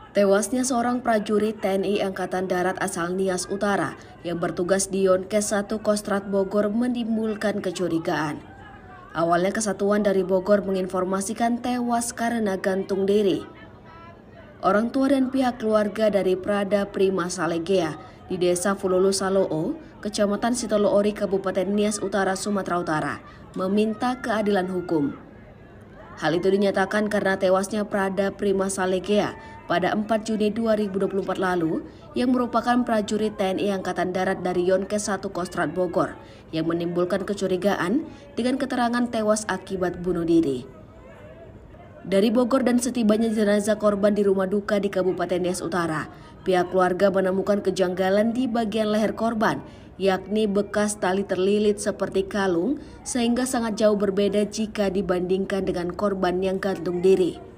Tewasnya seorang prajurit TNI Angkatan Darat asal Nias Utara yang bertugas di Yonkes 1 Kostrad Bogor menimbulkan kecurigaan. Awalnya kesatuan dari Bogor menginformasikan tewas karena gantung diri. Orang tua dan pihak keluarga dari Prada Prima Salegea di Desa Fululu Saloo, Kecamatan Sitoloori, Kabupaten Nias Utara, Sumatera Utara, meminta keadilan hukum. Hal itu dinyatakan karena tewasnya Prada Prima Salegea pada 4 Juni 2024 lalu yang merupakan prajurit TNI Angkatan Darat dari Yonkes 1 Kostrad Bogor yang menimbulkan kecurigaan dengan keterangan tewas akibat bunuh diri. Dari Bogor dan setibanya jenazah korban di rumah duka di Kabupaten Nias Utara, pihak keluarga menemukan kejanggalan di bagian leher korban, yakni bekas tali terlilit seperti kalung, sehingga sangat jauh berbeda jika dibandingkan dengan korban yang gantung diri.